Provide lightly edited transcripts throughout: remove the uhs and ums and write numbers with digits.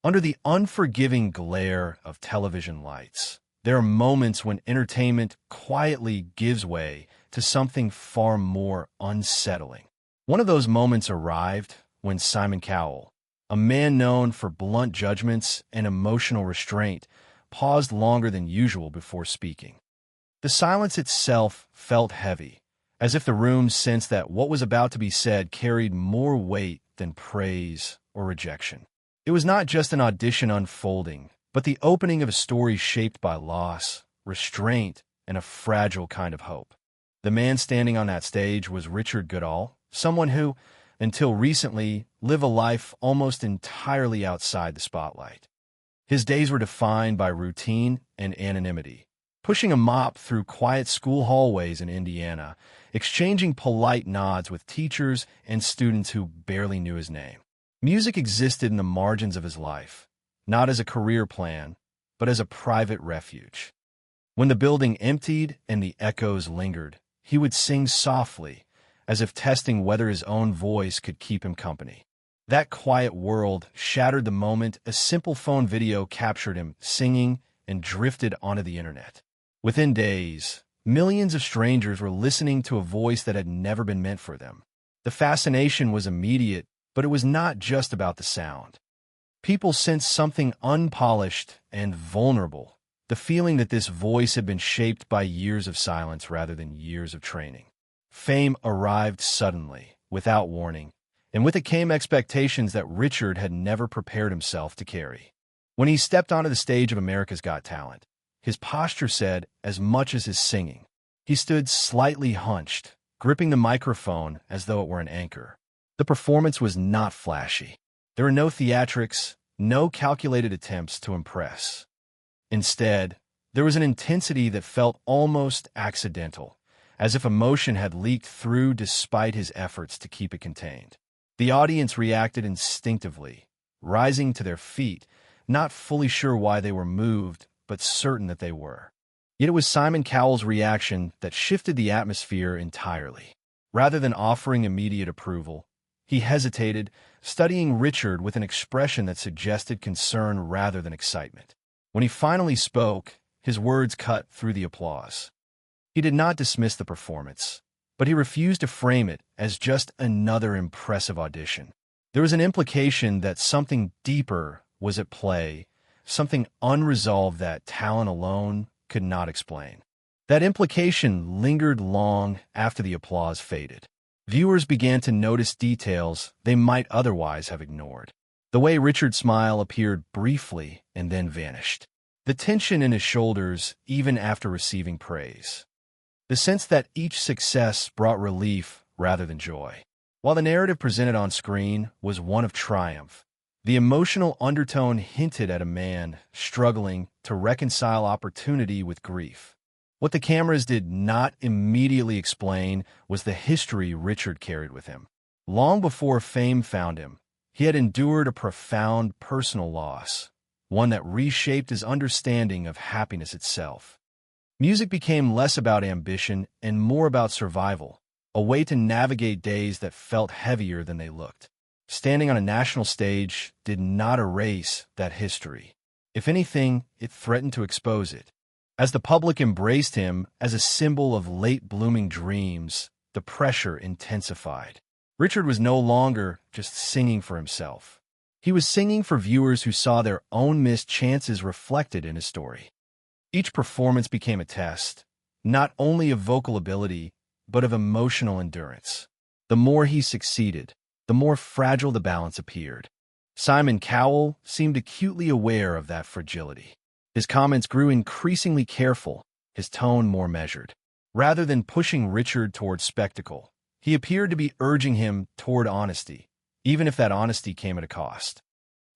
Under the unforgiving glare of television lights, there are moments when entertainment quietly gives way to something far more unsettling. One of those moments arrived when Simon Cowell, a man known for blunt judgments and emotional restraint, paused longer than usual before speaking. The silence itself felt heavy, as if the room sensed that what was about to be said carried more weight than praise or rejection. It was not just an audition unfolding, but the opening of a story shaped by loss, restraint, and a fragile kind of hope. The man standing on that stage was Richard Goodall, someone who, until recently, lived a life almost entirely outside the spotlight. His days were defined by routine and anonymity, pushing a mop through quiet school hallways in Indiana, exchanging polite nods with teachers and students who barely knew his name. Music existed in the margins of his life, not as a career plan, but as a private refuge. When the building emptied and the echoes lingered, he would sing softly, as if testing whether his own voice could keep him company. That quiet world shattered the moment a simple phone video captured him singing and drifted onto the internet. Within days, millions of strangers were listening to a voice that had never been meant for them. The fascination was immediate, but it was not just about the sound. People sensed something unpolished and vulnerable, the feeling that this voice had been shaped by years of silence rather than years of training. Fame arrived suddenly, without warning, and with it came expectations that Richard had never prepared himself to carry. When he stepped onto the stage of America's Got Talent, his posture said as much as his singing. He stood slightly hunched, gripping the microphone as though it were an anchor. The performance was not flashy. There were no theatrics, no calculated attempts to impress. Instead, there was an intensity that felt almost accidental, as if emotion had leaked through despite his efforts to keep it contained. The audience reacted instinctively, rising to their feet, not fully sure why they were moved, but certain that they were. Yet it was Simon Cowell's reaction that shifted the atmosphere entirely. Rather than offering immediate approval, he hesitated, studying Richard with an expression that suggested concern rather than excitement. When he finally spoke, his words cut through the applause. He did not dismiss the performance, but he refused to frame it as just another impressive audition. There was an implication that something deeper was at play, something unresolved that talent alone could not explain. That implication lingered long after the applause faded. Viewers began to notice details they might otherwise have ignored. The way Richard's smile appeared briefly and then vanished. The tension in his shoulders even after receiving praise. The sense that each success brought relief rather than joy. While the narrative presented on screen was one of triumph, the emotional undertone hinted at a man struggling to reconcile opportunity with grief. What the cameras did not immediately explain was the history Richard carried with him. Long before fame found him, he had endured a profound personal loss, one that reshaped his understanding of happiness itself. Music became less about ambition and more about survival, a way to navigate days that felt heavier than they looked. Standing on a national stage did not erase that history. If anything, it threatened to expose it. As the public embraced him as a symbol of late-blooming dreams, the pressure intensified. Richard was no longer just singing for himself. He was singing for viewers who saw their own missed chances reflected in his story. Each performance became a test, not only of vocal ability, but of emotional endurance. The more he succeeded, the more fragile the balance appeared. Simon Cowell seemed acutely aware of that fragility. His comments grew increasingly careful, his tone more measured. Rather than pushing Richard toward spectacle, he appeared to be urging him toward honesty, even if that honesty came at a cost.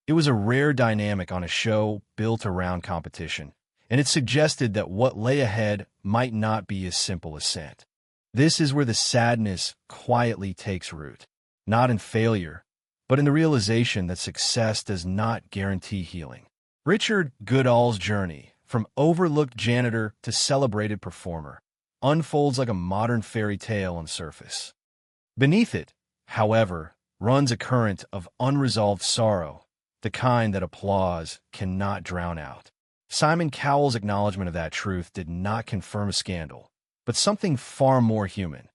It was a rare dynamic on a show built around competition, and it suggested that what lay ahead might not be as simple as scent. This is where the sadness quietly takes root, not in failure, but in the realization that success does not guarantee healing. Richard Goodall's journey, from overlooked janitor to celebrated performer, unfolds like a modern fairy tale on the surface. Beneath it, however, runs a current of unresolved sorrow, the kind that applause cannot drown out. Simon Cowell's acknowledgement of that truth did not confirm a scandal, but something far more human.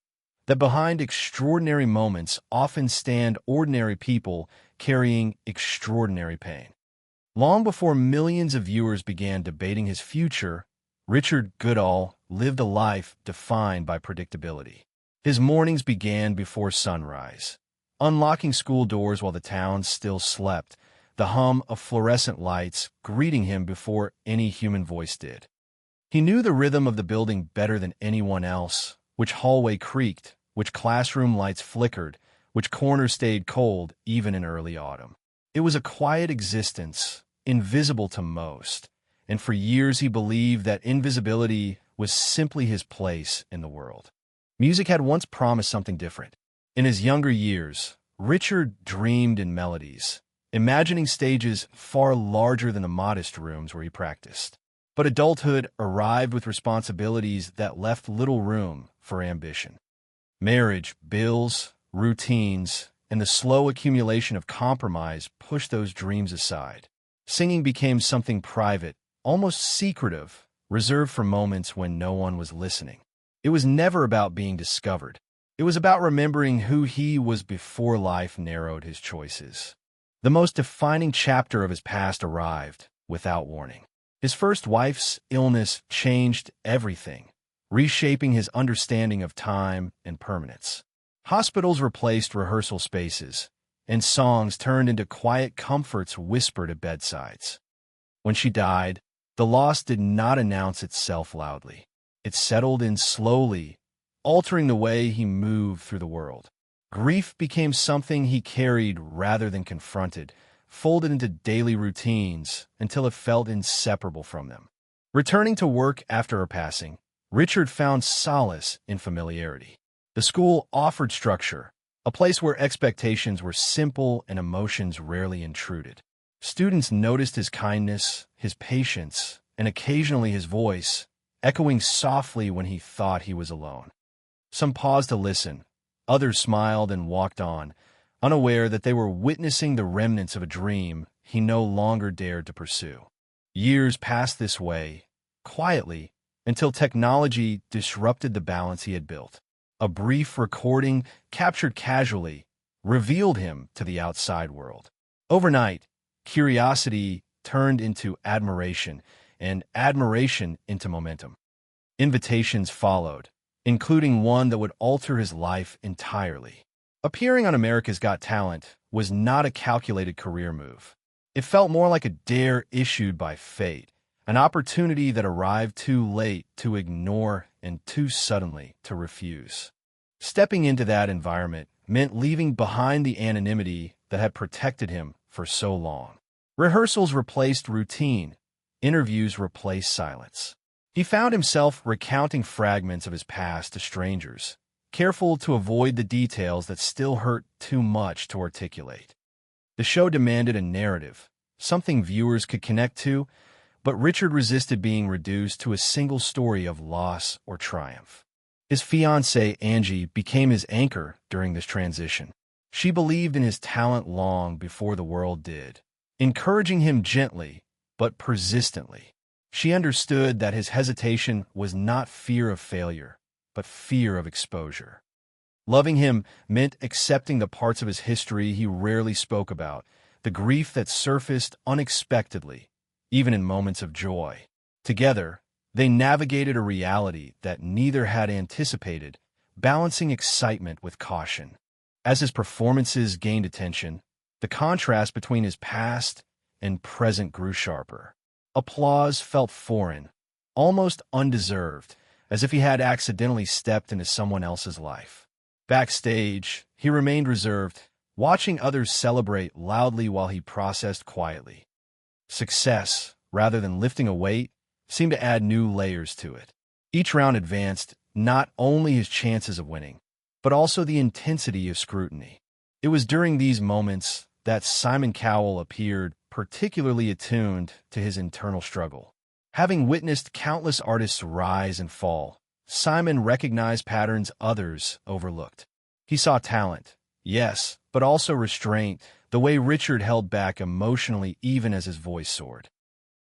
That behind extraordinary moments often stand ordinary people carrying extraordinary pain. Long before millions of viewers began debating his future, Richard Goodall lived a life defined by predictability. His mornings began before sunrise, unlocking school doors while the town still slept, the hum of fluorescent lights greeting him before any human voice did. He knew the rhythm of the building better than anyone else, which hallway creaked, which classroom lights flickered, which corners stayed cold even in early autumn. It was a quiet existence, invisible to most, and for years he believed that invisibility was simply his place in the world. Music had once promised something different. In his younger years, Richard dreamed in melodies, imagining stages far larger than the modest rooms where he practiced. But adulthood arrived with responsibilities that left little room for ambition. Marriage, bills, routines, and the slow accumulation of compromise pushed those dreams aside. Singing became something private, almost secretive, reserved for moments when no one was listening. It was never about being discovered. It was about remembering who he was before life narrowed his choices. The most defining chapter of his past arrived without warning. His first wife's illness changed everything, reshaping his understanding of time and permanence. Hospitals replaced rehearsal spaces, and songs turned into quiet comforts whispered at bedsides. When she died, the loss did not announce itself loudly. It settled in slowly, altering the way he moved through the world. Grief became something he carried rather than confronted, folded into daily routines until it felt inseparable from them. Returning to work after her passing, Richard found solace in familiarity. The school offered structure, a place where expectations were simple and emotions rarely intruded. Students noticed his kindness, his patience, and occasionally his voice, echoing softly when he thought he was alone. Some paused to listen, others smiled and walked on, unaware that they were witnessing the remnants of a dream he no longer dared to pursue. Years passed this way, quietly, until technology disrupted the balance he had built. A brief recording, captured casually, revealed him to the outside world. Overnight, curiosity turned into admiration, and admiration into momentum. Invitations followed, including one that would alter his life entirely. Appearing on America's Got Talent was not a calculated career move. It felt more like a dare issued by fate, an opportunity that arrived too late to ignore and too suddenly to refuse. Stepping into that environment meant leaving behind the anonymity that had protected him for so long. Rehearsals replaced routine. Interviews replaced silence. He found himself recounting fragments of his past to strangers, careful to avoid the details that still hurt too much to articulate. The show demanded a narrative, something viewers could connect to, but Richard resisted being reduced to a single story of loss or triumph. His fiancée, Angie, became his anchor during this transition. She believed in his talent long before the world did, encouraging him gently but persistently. She understood that his hesitation was not fear of failure, but fear of exposure. Loving him meant accepting the parts of his history he rarely spoke about, the grief that surfaced unexpectedly, even in moments of joy. Together, they navigated a reality that neither had anticipated, balancing excitement with caution. As his performances gained attention, the contrast between his past and present grew sharper. Applause felt foreign, almost undeserved, as if he had accidentally stepped into someone else's life. Backstage, he remained reserved, watching others celebrate loudly while he processed quietly. Success, rather than lifting a weight, seemed to add new layers to it. Each round advanced not only his chances of winning, but also the intensity of scrutiny. It was during these moments that Simon Cowell appeared particularly attuned to his internal struggle. Having witnessed countless artists rise and fall, Simon recognized patterns others overlooked. He saw talent, yes, but also restraint, the way Richard held back emotionally even as his voice soared.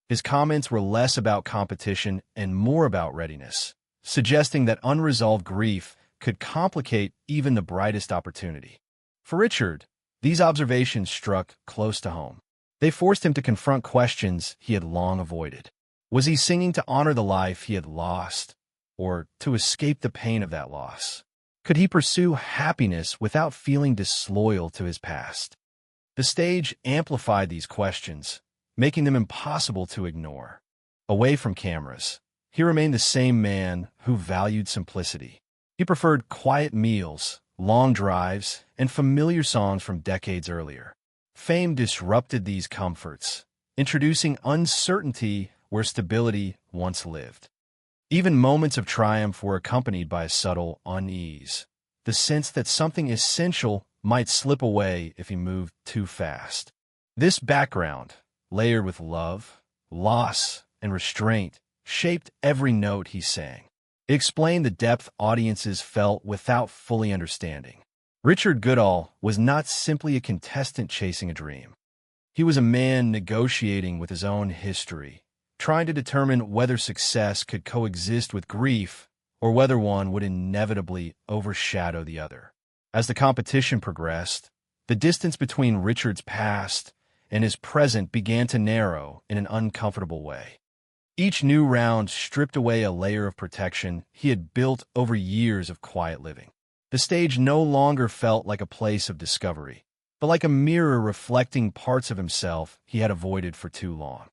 His comments were less about competition and more about readiness, suggesting that unresolved grief could complicate even the brightest opportunity. For Richard, these observations struck close to home. They forced him to confront questions he had long avoided. Was he singing to honor the life he had lost, or to escape the pain of that loss? Could he pursue happiness without feeling disloyal to his past? The stage amplified these questions, making them impossible to ignore. Away from cameras, he remained the same man who valued simplicity. He preferred quiet meals, long drives, and familiar songs from decades earlier. Fame disrupted these comforts, introducing uncertainty where stability once lived. Even moments of triumph were accompanied by a subtle unease, the sense that something essential might slip away if he moved too fast. This background, layered with love, loss, and restraint, shaped every note he sang. It explained the depth audiences felt without fully understanding. Richard Goodall was not simply a contestant chasing a dream. He was a man negotiating with his own history, trying to determine whether success could coexist with grief or whether one would inevitably overshadow the other. As the competition progressed, the distance between Richard's past and his present began to narrow in an uncomfortable way. Each new round stripped away a layer of protection he had built over years of quiet living. The stage no longer felt like a place of discovery, but like a mirror reflecting parts of himself he had avoided for too long.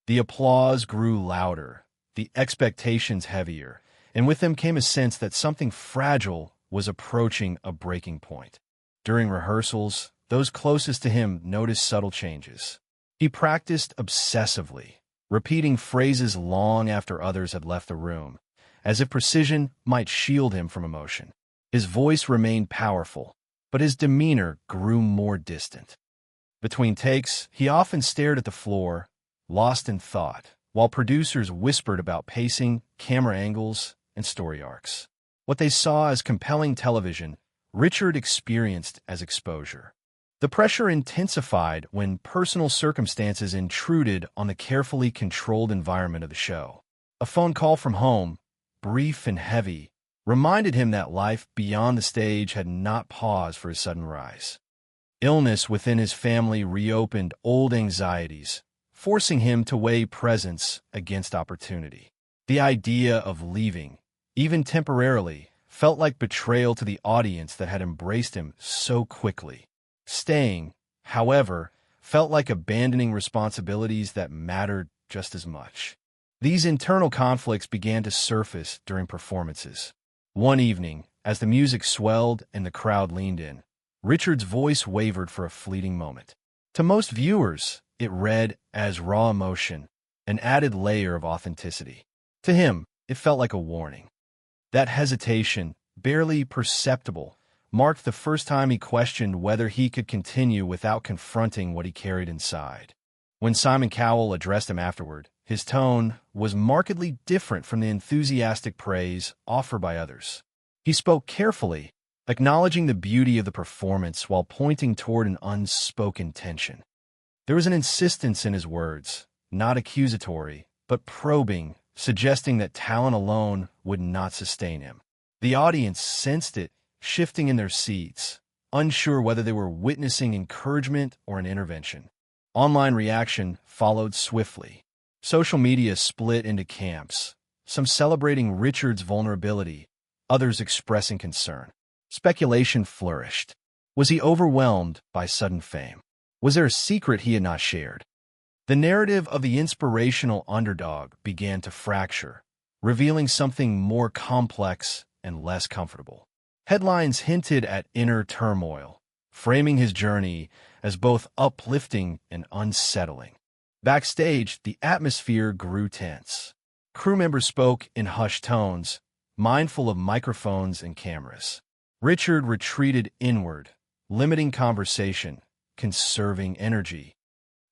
The applause grew louder, the expectations heavier, and with them came a sense that something fragile was approaching a breaking point. During rehearsals, those closest to him noticed subtle changes. He practiced obsessively, repeating phrases long after others had left the room, as if precision might shield him from emotion. His voice remained powerful, but his demeanor grew more distant. Between takes, he often stared at the floor, lost in thought, while producers whispered about pacing, camera angles, and story arcs. What they saw as compelling television, Richard experienced as exposure. The pressure intensified when personal circumstances intruded on the carefully controlled environment of the show. A phone call from home, brief and heavy, reminded him that life beyond the stage had not paused for his sudden rise. Illness within his family reopened old anxieties, forcing him to weigh presence against opportunity. The idea of leaving, even temporarily, felt like betrayal to the audience that had embraced him so quickly. Staying, however, felt like abandoning responsibilities that mattered just as much. These internal conflicts began to surface during performances. One evening, as the music swelled and the crowd leaned in, Richard's voice wavered for a fleeting moment. To most viewers, it read as raw emotion, an added layer of authenticity. To him, it felt like a warning. That hesitation, barely perceptible, marked the first time he questioned whether he could continue without confronting what he carried inside. When Simon Cowell addressed him afterward, his tone was markedly different from the enthusiastic praise offered by others. He spoke carefully, acknowledging the beauty of the performance while pointing toward an unspoken tension. There was an insistence in his words, not accusatory, but probing, suggesting that talent alone would not sustain him. The audience sensed it, shifting in their seats, unsure whether they were witnessing encouragement or an intervention. Online reaction followed swiftly. Social media split into camps, some celebrating Richard's vulnerability, others expressing concern. Speculation flourished. Was he overwhelmed by sudden fame? Was there a secret he had not shared? The narrative of the inspirational underdog began to fracture, revealing something more complex and less comfortable. Headlines hinted at inner turmoil, framing his journey as both uplifting and unsettling. Backstage, the atmosphere grew tense. Crew members spoke in hushed tones, mindful of microphones and cameras. Richard retreated inward, limiting conversation, conserving energy.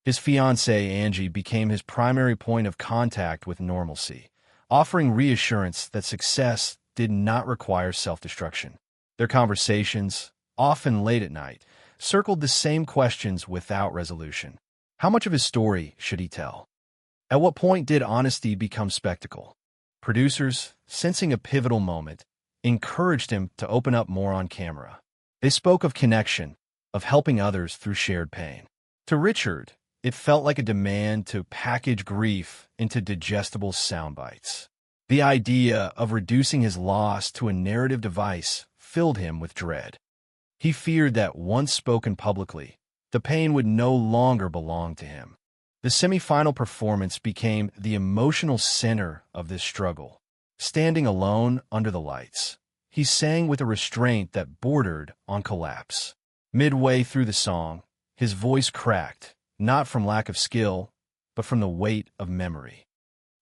His fiancée, Angie, became his primary point of contact with normalcy, offering reassurance that success did not require self-destruction. Their conversations, often late at night, circled the same questions without resolution. How much of his story should he tell? At what point did honesty become spectacle? Producers, sensing a pivotal moment, encouraged him to open up more on camera. They spoke of connection, of helping others through shared pain. To Richard, it felt like a demand to package grief into digestible sound bites. The idea of reducing his loss to a narrative device filled him with dread. He feared that once spoken publicly, the pain would no longer belong to him. The semi-final performance became the emotional center of this struggle. Standing alone under the lights, he sang with a restraint that bordered on collapse. Midway through the song, his voice cracked, not from lack of skill, but from the weight of memory.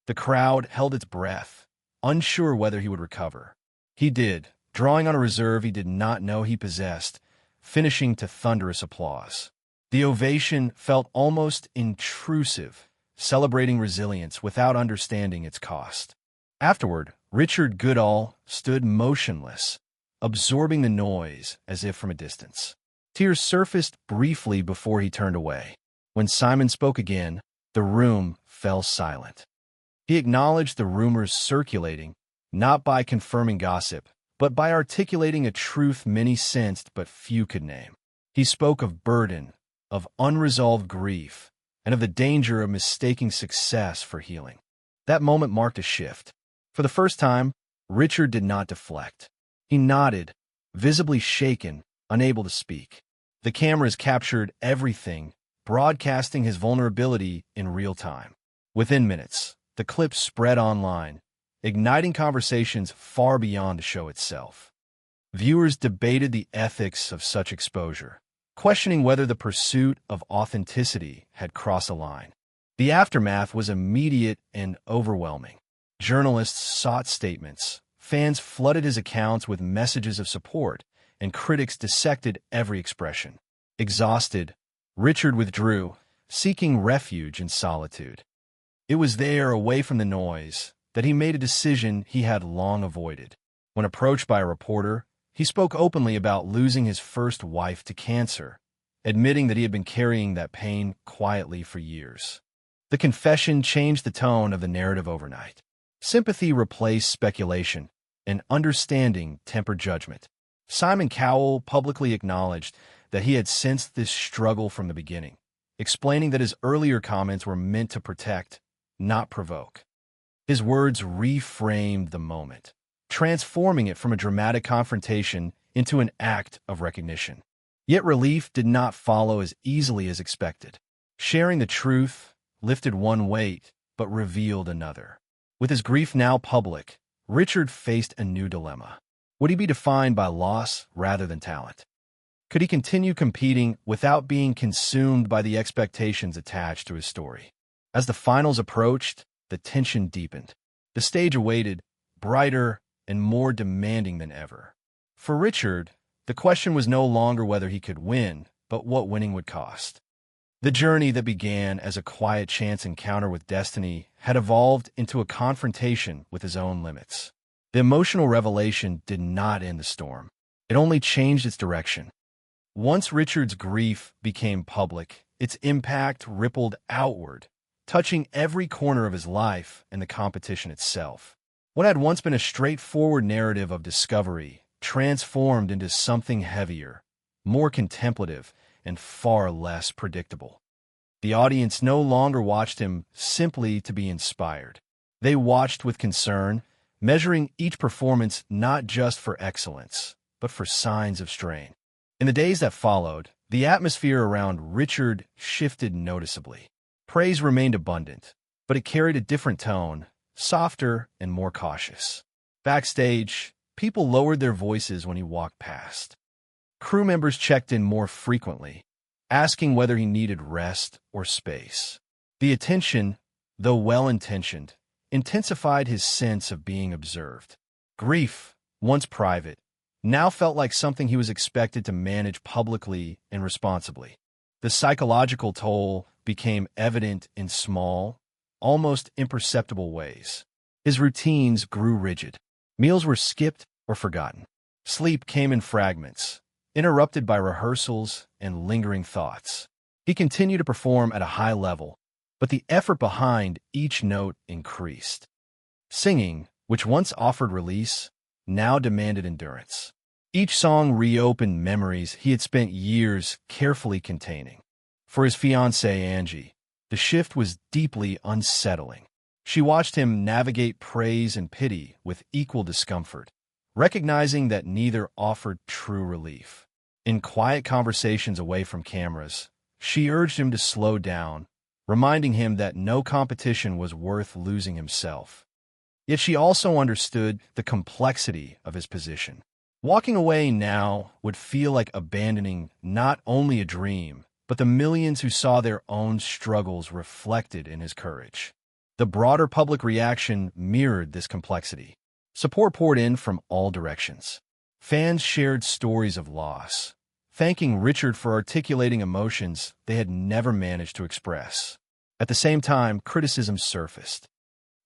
The crowd held its breath, unsure whether he would recover. He did, drawing on a reserve he did not know he possessed, finishing to thunderous applause. The ovation felt almost intrusive, celebrating resilience without understanding its cost. Afterward, Richard Goodall stood motionless, absorbing the noise as if from a distance. Tears surfaced briefly before he turned away. When Simon spoke again, the room fell silent. He acknowledged the rumors circulating, not by confirming gossip, but by articulating a truth many sensed but few could name. He spoke of burden, of unresolved grief, and of the danger of mistaking success for healing. That moment marked a shift. For the first time, Richard did not deflect. He nodded, visibly shaken, unable to speak. The cameras captured everything, broadcasting his vulnerability in real time. Within minutes, the clip spread online, igniting conversations far beyond the show itself. Viewers debated the ethics of such exposure, questioning whether the pursuit of authenticity had crossed a line. The aftermath was immediate and overwhelming. Journalists sought statements, fans flooded his accounts with messages of support, and critics dissected every expression. Exhausted, Richard withdrew, seeking refuge in solitude. It was there, away from the noise, that he made a decision he had long avoided. When approached by a reporter, he spoke openly about losing his first wife to cancer, admitting that he had been carrying that pain quietly for years. The confession changed the tone of the narrative overnight. Sympathy replaced speculation, and understanding tempered judgment. Simon Cowell publicly acknowledged that he had sensed this struggle from the beginning, explaining that his earlier comments were meant to protect, not provoke. His words reframed the moment, transforming it from a dramatic confrontation into an act of recognition. Yet relief did not follow as easily as expected. Sharing the truth lifted one weight, but revealed another. With his grief now public, Richard faced a new dilemma. Would he be defined by loss rather than talent? Could he continue competing without being consumed by the expectations attached to his story? As the finals approached, the tension deepened. The stage awaited, brighter and more demanding than ever. For Richard, the question was no longer whether he could win, but what winning would cost. The journey that began as a quiet chance encounter with destiny had evolved into a confrontation with his own limits. The emotional revelation did not end the storm. It only changed its direction. Once Richard's grief became public, its impact rippled outward, touching every corner of his life and the competition itself. What had once been a straightforward narrative of discovery transformed into something heavier, more contemplative, and far less predictable. The audience no longer watched him simply to be inspired. They watched with concern, measuring each performance not just for excellence, but for signs of strain. In the days that followed, the atmosphere around Richard shifted noticeably. Praise remained abundant, but it carried a different tone, softer and more cautious. Backstage, people lowered their voices when he walked past. Crew members checked in more frequently, asking whether he needed rest or space. The attention, though well-intentioned, intensified his sense of being observed. Grief, once private, now felt like something he was expected to manage publicly and responsibly. The psychological toll became evident in small, almost imperceptible ways. His routines grew rigid. Meals were skipped or forgotten. Sleep came in fragments, interrupted by rehearsals and lingering thoughts. He continued to perform at a high level, but the effort behind each note increased. Singing, which once offered release, now demanded endurance. Each song reopened memories he had spent years carefully containing. For his fiancée, Angie, the shift was deeply unsettling. She watched him navigate praise and pity with equal discomfort, recognizing that neither offered true relief. In quiet conversations away from cameras, she urged him to slow down, reminding him that no competition was worth losing himself. Yet she also understood the complexity of his position. Walking away now would feel like abandoning not only a dream, but the millions who saw their own struggles reflected in his courage. The broader public reaction mirrored this complexity. Support poured in from all directions. Fans shared stories of loss, thanking Richard for articulating emotions they had never managed to express. At the same time, criticism surfaced.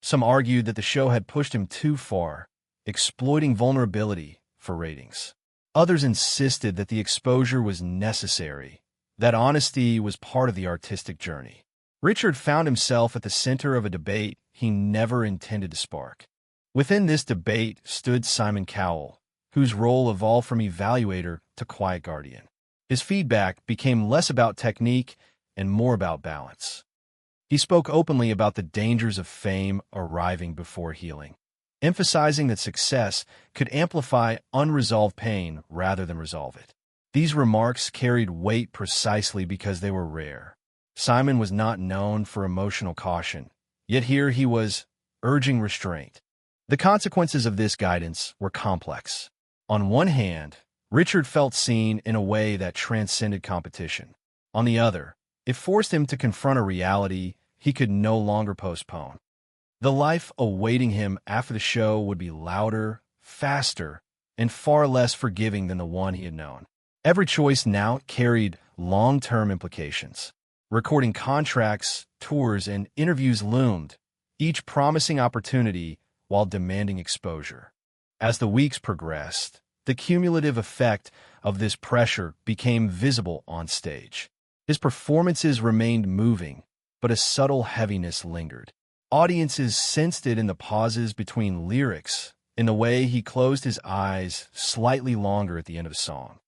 Some argued that the show had pushed him too far, exploiting vulnerability for ratings. Others insisted that the exposure was necessary, that honesty was part of the artistic journey. Richard found himself at the center of a debate he never intended to spark. Within this debate stood Simon Cowell, whose role evolved from evaluator to quiet guardian. His feedback became less about technique and more about balance. He spoke openly about the dangers of fame arriving before healing, emphasizing that success could amplify unresolved pain rather than resolve it. These remarks carried weight precisely because they were rare. Simon was not known for emotional caution, yet here he was urging restraint. The consequences of this guidance were complex. On one hand, Richard felt seen in a way that transcended competition. On the other, it forced him to confront a reality he could no longer postpone. The life awaiting him after the show would be louder, faster, and far less forgiving than the one he had known. Every choice now carried long-term implications. Recording contracts, tours, and interviews loomed, each promising opportunity while demanding exposure. As the weeks progressed, the cumulative effect of this pressure became visible on stage. His performances remained moving, but a subtle heaviness lingered. Audiences sensed it in the pauses between lyrics, in the way he closed his eyes slightly longer at the end of a song.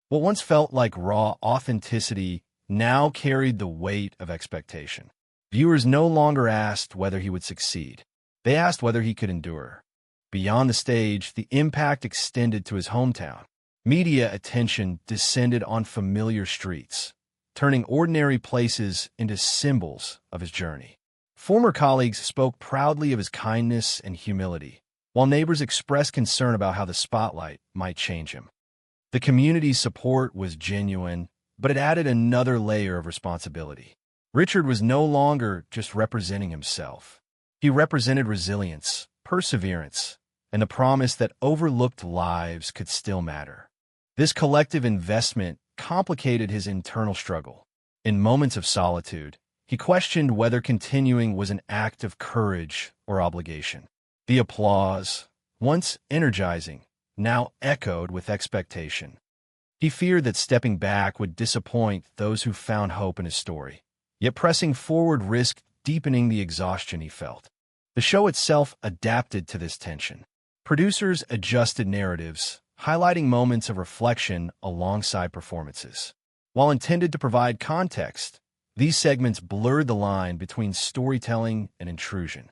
What once felt like raw authenticity now carried the weight of expectation. Viewers no longer asked whether he would succeed. They asked whether he could endure. Beyond the stage, the impact extended to his hometown. Media attention descended on familiar streets, turning ordinary places into symbols of his journey. Former colleagues spoke proudly of his kindness and humility, while neighbors expressed concern about how the spotlight might change him. The community's support was genuine, but it added another layer of responsibility. Richard was no longer just representing himself. He represented resilience, perseverance, and the promise that overlooked lives could still matter. This collective investment complicated his internal struggle. In moments of solitude, he questioned whether continuing was an act of courage or obligation. The applause, once energizing, now echoed with expectation. He feared that stepping back would disappoint those who found hope in his story, yet pressing forward risked deepening the exhaustion he felt. The show itself adapted to this tension. Producers adjusted narratives, highlighting moments of reflection alongside performances. While intended to provide context, these segments blurred the line between storytelling and intrusion.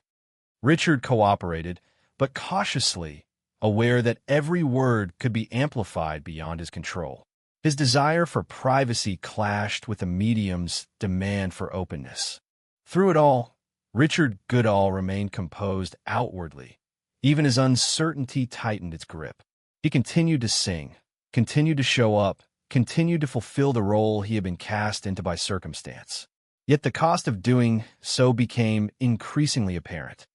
Richard cooperated, but cautiously, aware that every word could be amplified beyond his control. His desire for privacy clashed with the medium's demand for openness. Through it all, Richard Goodall remained composed outwardly, even as uncertainty tightened its grip. He continued to sing, continued to show up, continued to fulfill the role he had been cast into by circumstance. Yet the cost of doing so became increasingly apparent.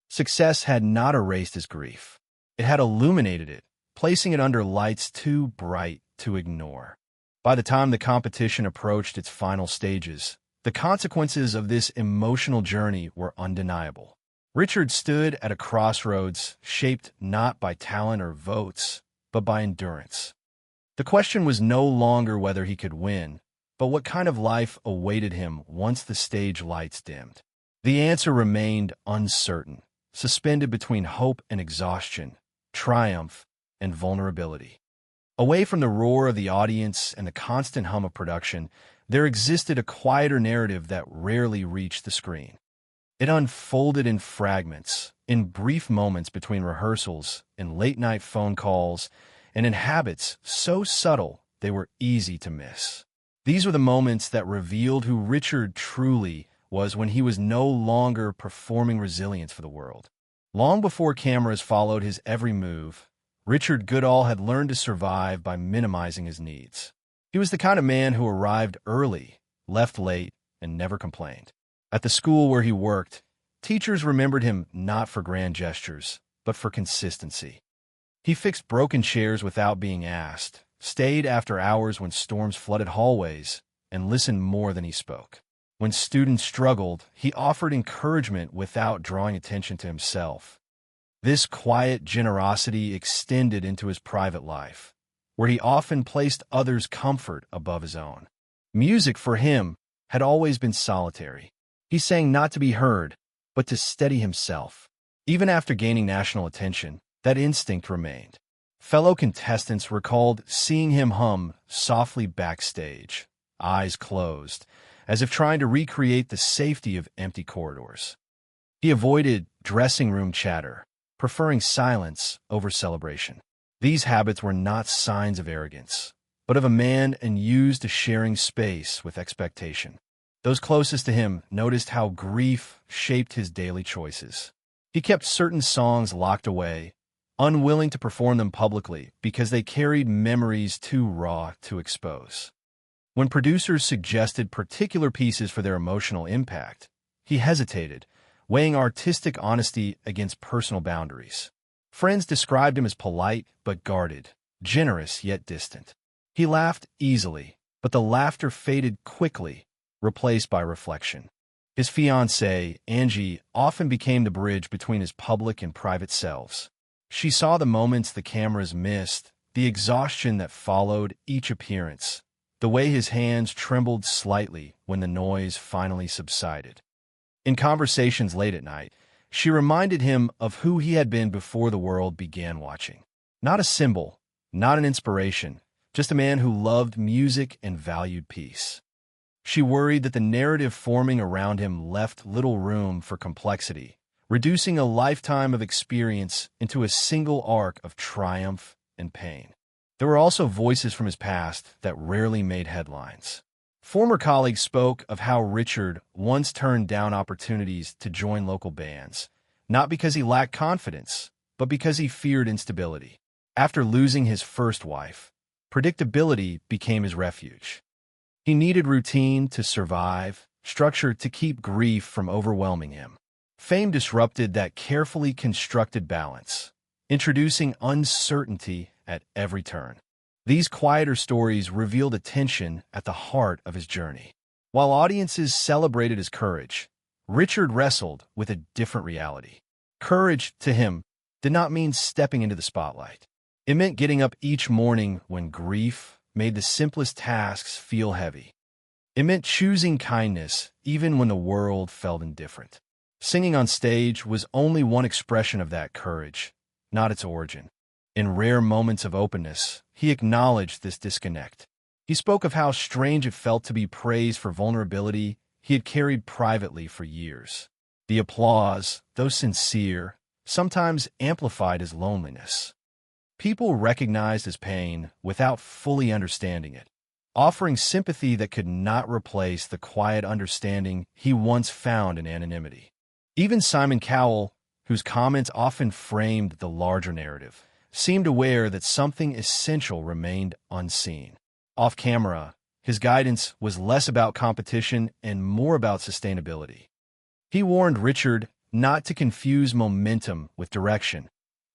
Success had not erased his grief. It had illuminated it, placing it under lights too bright to ignore. By the time the competition approached its final stages, the consequences of this emotional journey were undeniable. Richard stood at a crossroads shaped not by talent or votes, but by endurance. The question was no longer whether he could win, but what kind of life awaited him once the stage lights dimmed. The answer remained uncertain, suspended between hope and exhaustion, triumph and vulnerability. Away from the roar of the audience and the constant hum of production, there existed a quieter narrative that rarely reached the screen. It unfolded in fragments, in brief moments between rehearsals, in late-night phone calls, and in habits so subtle they were easy to miss. These were the moments that revealed who Richard truly was when he was no longer performing resilience for the world. Long before cameras followed his every move, Richard Goodall had learned to survive by minimizing his needs. He was the kind of man who arrived early, left late, and never complained. At the school where he worked, teachers remembered him not for grand gestures, but for consistency. He fixed broken chairs without being asked, stayed after hours when storms flooded hallways, and listened more than he spoke. When students struggled, he offered encouragement without drawing attention to himself. This quiet generosity extended into his private life, where he often placed others' comfort above his own. Music, for him, had always been solitary. He sang not to be heard, but to steady himself. Even after gaining national attention, that instinct remained. Fellow contestants recalled seeing him hum softly backstage, eyes closed, as if trying to recreate the safety of empty corridors. He avoided dressing room chatter, preferring silence over celebration. These habits were not signs of arrogance, but of a man unused to sharing space with expectation. Those closest to him noticed how grief shaped his daily choices. He kept certain songs locked away, unwilling to perform them publicly because they carried memories too raw to expose. When producers suggested particular pieces for their emotional impact, he hesitated, weighing artistic honesty against personal boundaries. Friends described him as polite but guarded, generous yet distant. He laughed easily, but the laughter faded quickly, replaced by reflection. His fiancée, Angie, often became the bridge between his public and private selves. She saw the moments the cameras missed, the exhaustion that followed each appearance, the way his hands trembled slightly when the noise finally subsided. In conversations late at night, she reminded him of who he had been before the world began watching. Not a symbol, not an inspiration, just a man who loved music and valued peace. She worried that the narrative forming around him left little room for complexity, reducing a lifetime of experience into a single arc of triumph and pain. There were also voices from his past that rarely made headlines. Former colleagues spoke of how Richard once turned down opportunities to join local bands, not because he lacked confidence, but because he feared instability. After losing his first wife, predictability became his refuge. He needed routine to survive, structure to keep grief from overwhelming him. Fame disrupted that carefully constructed balance, introducing uncertainty at every turn. These quieter stories revealed a tension at the heart of his journey. While audiences celebrated his courage, Richard wrestled with a different reality. Courage, to him, did not mean stepping into the spotlight. It meant getting up each morning when grief made the simplest tasks feel heavy. It meant choosing kindness even when the world felt indifferent. Singing on stage was only one expression of that courage, not its origin. In rare moments of openness, he acknowledged this disconnect. He spoke of how strange it felt to be praised for vulnerability he had carried privately for years. The applause, though sincere, sometimes amplified his loneliness. People recognized his pain without fully understanding it, offering sympathy that could not replace the quiet understanding he once found in anonymity. Even Simon Cowell, whose comments often framed the larger narrative, seemed aware that something essential remained unseen. Off camera, his guidance was less about competition and more about sustainability. He warned Richard not to confuse momentum with direction,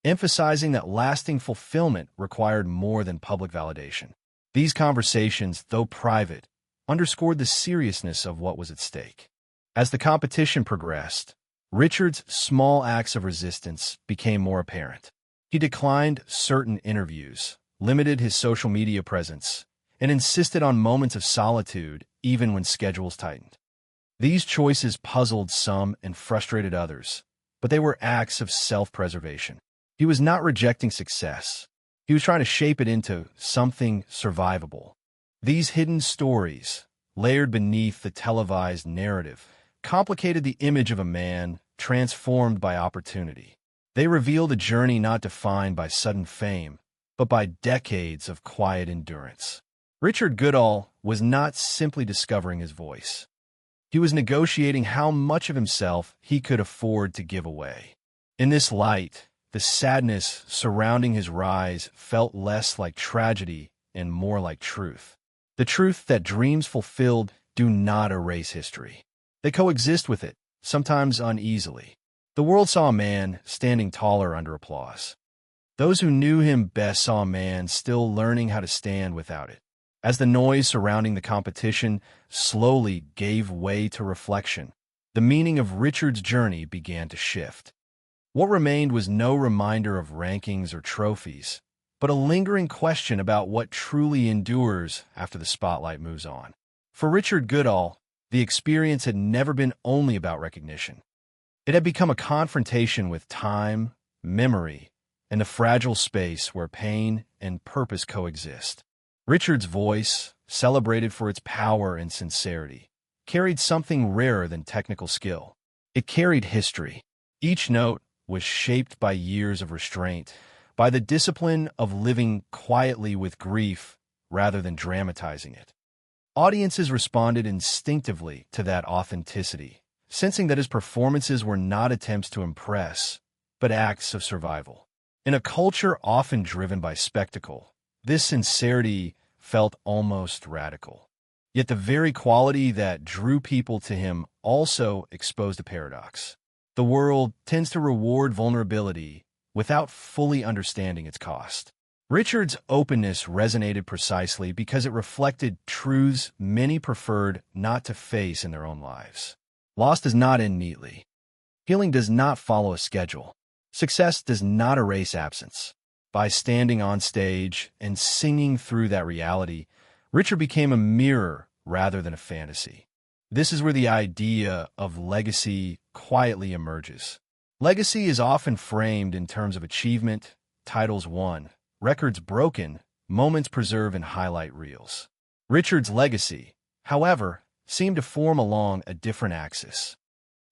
emphasizing that lasting fulfillment required more than public validation. These conversations, though private, underscored the seriousness of what was at stake. As the competition progressed, Richard's small acts of resistance became more apparent. He declined certain interviews, limited his social media presence, and insisted on moments of solitude even when schedules tightened. These choices puzzled some and frustrated others, but they were acts of self-preservation. He was not rejecting success. He was trying to shape it into something survivable. These hidden stories, layered beneath the televised narrative, complicated the image of a man transformed by opportunity. They revealed a journey not defined by sudden fame, but by decades of quiet endurance. Richard Goodall was not simply discovering his voice. He was negotiating how much of himself he could afford to give away. In this light, the sadness surrounding his rise felt less like tragedy and more like truth. The truth that dreams fulfilled do not erase history. They coexist with it, sometimes uneasily. The world saw a man standing taller under applause. Those who knew him best saw a man still learning how to stand without it. As the noise surrounding the competition slowly gave way to reflection, the meaning of Richard's journey began to shift. What remained was no reminder of rankings or trophies, but a lingering question about what truly endures after the spotlight moves on. For Richard Goodall, the experience had never been only about recognition. It had become a confrontation with time, memory, and the fragile space where pain and purpose coexist. Richard's voice, celebrated for its power and sincerity, carried something rarer than technical skill. It carried history. Each note was shaped by years of restraint, by the discipline of living quietly with grief rather than dramatizing it. Audiences responded instinctively to that authenticity, sensing that his performances were not attempts to impress, but acts of survival. In a culture often driven by spectacle, this sincerity felt almost radical. Yet the very quality that drew people to him also exposed a paradox. The world tends to reward vulnerability without fully understanding its cost. Richard's openness resonated precisely because it reflected truths many preferred not to face in their own lives. Loss does not end neatly. Healing does not follow a schedule. Success does not erase absence. By standing on stage and singing through that reality, Richard became a mirror rather than a fantasy. This is where the idea of legacy quietly emerges. Legacy is often framed in terms of achievement, titles won, records broken, moments preserved in highlight reels. Richard's legacy, however, seemed to form along a different axis.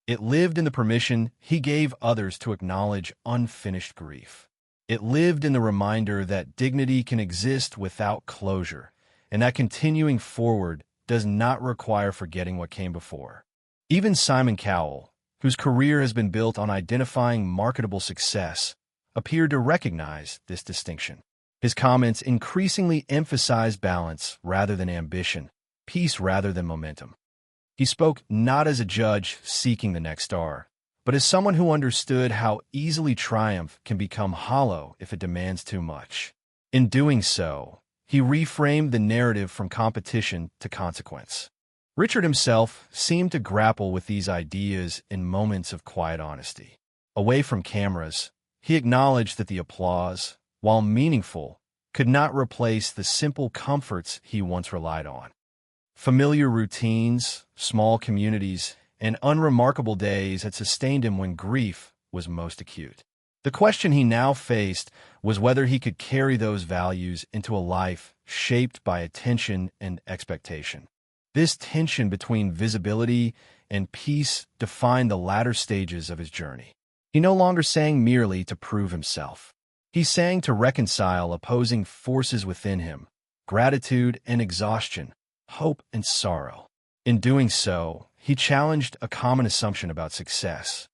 It lived in the permission he gave others to acknowledge unfinished grief. It lived in the reminder that dignity can exist without closure, and that continuing forward does not require forgetting what came before. Even Simon Cowell, whose career has been built on identifying marketable success, appeared to recognize this distinction. His comments increasingly emphasized balance rather than ambition, peace rather than momentum. He spoke not as a judge seeking the next star, but as someone who understood how easily triumph can become hollow if it demands too much. In doing so, he reframed the narrative from competition to consequence. Richard himself seemed to grapple with these ideas in moments of quiet honesty. Away from cameras, he acknowledged that the applause, while meaningful, could not replace the simple comforts he once relied on. Familiar routines, small communities, and unremarkable days had sustained him when grief was most acute. The question he now faced was whether he could carry those values into a life shaped by attention and expectation. This tension between visibility and peace defined the latter stages of his journey. He no longer sang merely to prove himself. He sang to reconcile opposing forces within him, gratitude and exhaustion, hope and sorrow. In doing so, he challenged a common assumption about success.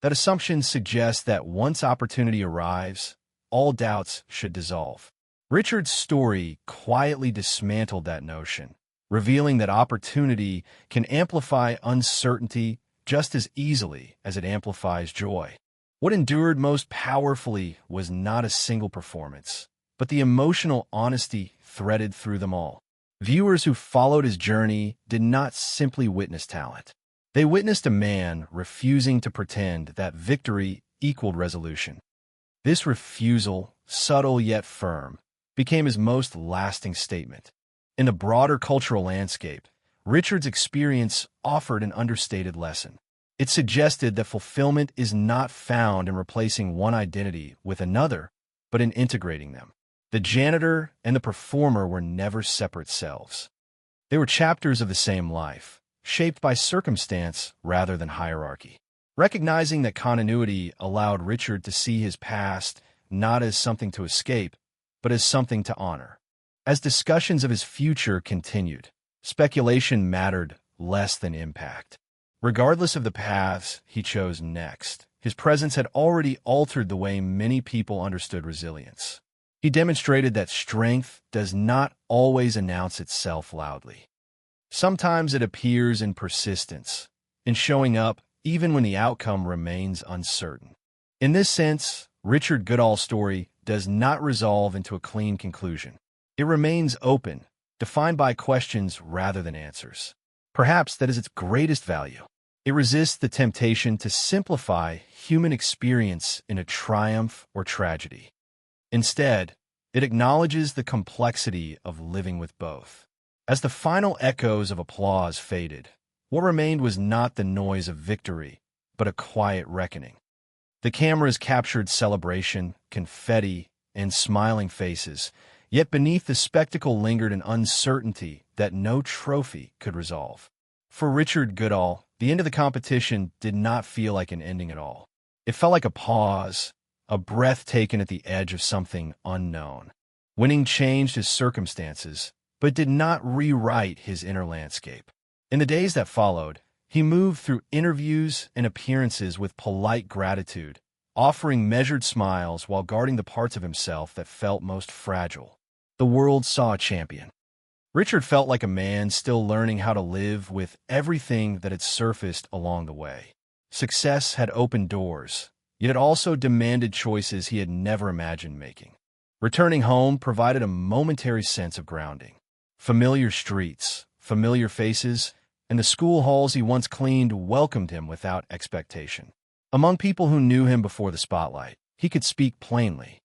That assumption suggests that once opportunity arrives, all doubts should dissolve. Richard's story quietly dismantled that notion, revealing that opportunity can amplify uncertainty just as easily as it amplifies joy. What endured most powerfully was not a single performance, but the emotional honesty threaded through them all. Viewers who followed his journey did not simply witness talent. They witnessed a man refusing to pretend that victory equaled resolution. This refusal, subtle yet firm, became his most lasting statement. In the broader cultural landscape, Richard's experience offered an understated lesson. It suggested that fulfillment is not found in replacing one identity with another, but in integrating them. The janitor and the performer were never separate selves. They were chapters of the same life, shaped by circumstance rather than hierarchy. Recognizing that continuity allowed Richard to see his past not as something to escape, but as something to honor. As discussions of his future continued, speculation mattered less than impact. Regardless of the paths he chose next, his presence had already altered the way many people understood resilience. He demonstrated that strength does not always announce itself loudly. Sometimes it appears in persistence, in showing up even when the outcome remains uncertain. In this sense, Richard Goodall's story does not resolve into a clean conclusion. It remains open, defined by questions rather than answers. Perhaps that is its greatest value. It resists the temptation to simplify human experience in a triumph or tragedy. Instead, it acknowledges the complexity of living with both. As the final echoes of applause faded, what remained was not the noise of victory, but a quiet reckoning. The cameras captured celebration, confetti, and smiling faces, yet beneath the spectacle lingered an uncertainty that no trophy could resolve. For Richard Goodall, the end of the competition did not feel like an ending at all. It felt like a pause, a breath taken at the edge of something unknown. Winning changed his circumstances, but did not rewrite his inner landscape. In the days that followed, he moved through interviews and appearances with polite gratitude, offering measured smiles while guarding the parts of himself that felt most fragile. The world saw a champion. Richard felt like a man still learning how to live with everything that had surfaced along the way. Success had opened doors, yet it also demanded choices he had never imagined making. Returning home provided a momentary sense of grounding. Familiar streets, familiar faces, and the school halls he once cleaned welcomed him without expectation. Among people who knew him before the spotlight, he could speak plainly.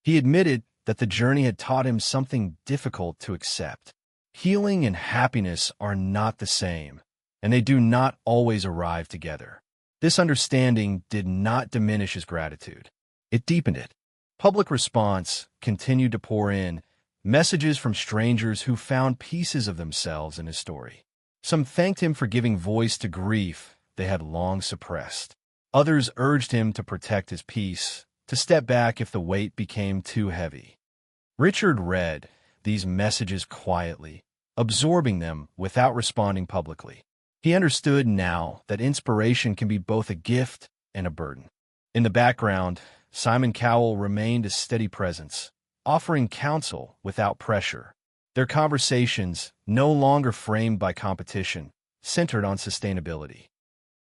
He admitted that the journey had taught him something difficult to accept. Healing and happiness are not the same, and they do not always arrive together. This understanding did not diminish his gratitude. It deepened it. Public response continued to pour in, messages from strangers who found pieces of themselves in his story. Some thanked him for giving voice to grief they had long suppressed. Others urged him to protect his peace, to step back if the weight became too heavy. Richard read these messages quietly, absorbing them without responding publicly. He understood now that inspiration can be both a gift and a burden. In the background, Simon Cowell remained a steady presence, offering counsel without pressure. Their conversations, no longer framed by competition, centered on sustainability.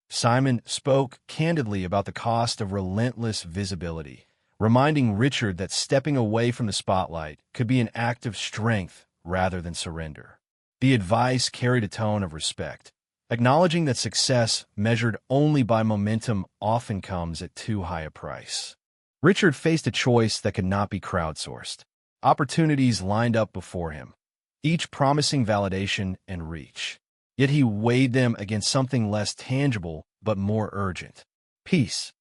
Simon spoke candidly about the cost of relentless visibility, reminding Richard that stepping away from the spotlight could be an act of strength rather than surrender. The advice carried a tone of respect, acknowledging that success measured only by momentum often comes at too high a price. Richard faced a choice that could not be crowdsourced. Opportunities lined up before him, each promising validation and reach. Yet he weighed them against something less tangible but more urgent: peace.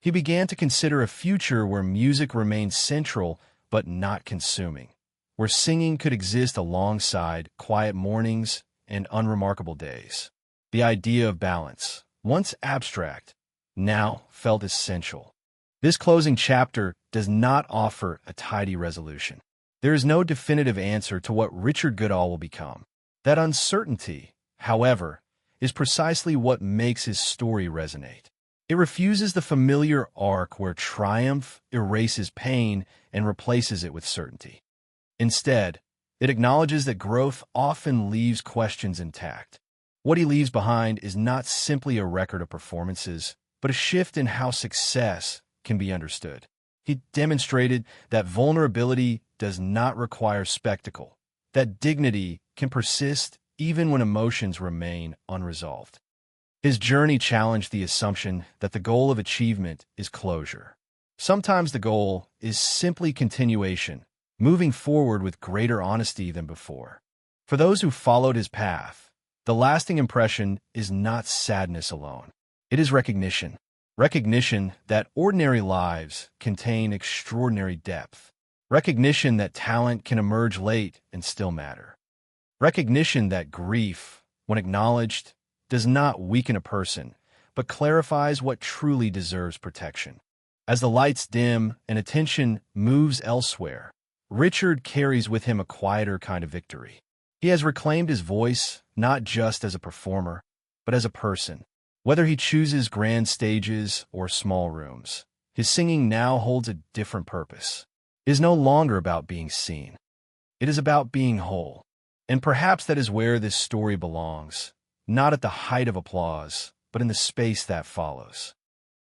He began to consider a future where music remained central but not consuming, where singing could exist alongside quiet mornings and unremarkable days. The idea of balance, once abstract, now felt essential. This closing chapter does not offer a tidy resolution. There is no definitive answer to what Richard Goodall will become. That uncertainty, however, is precisely what makes his story resonate. It refuses the familiar arc where triumph erases pain and replaces it with certainty. Instead, it acknowledges that growth often leaves questions intact. What he leaves behind is not simply a record of performances, but a shift in how success can be understood. He demonstrated that vulnerability does not require spectacle, that dignity can persist even when emotions remain unresolved. His journey challenged the assumption that the goal of achievement is closure. Sometimes the goal is simply continuation, moving forward with greater honesty than before. For those who followed his path, the lasting impression is not sadness alone. It is recognition. Recognition that ordinary lives contain extraordinary depth. Recognition that talent can emerge late and still matter. Recognition that grief, when acknowledged, does not weaken a person, but clarifies what truly deserves protection. As the lights dim and attention moves elsewhere, Richard carries with him a quieter kind of victory. He has reclaimed his voice not just as a performer, but as a person. Whether he chooses grand stages or small rooms, his singing now holds a different purpose. It is no longer about being seen. It is about being whole. And perhaps that is where this story belongs, not at the height of applause, but in the space that follows.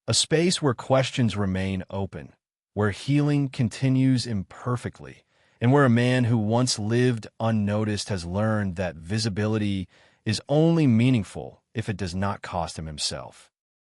A space where questions remain open, where healing continues imperfectly, and where a man who once lived unnoticed has learned that visibility is only meaningful if it does not cost him himself.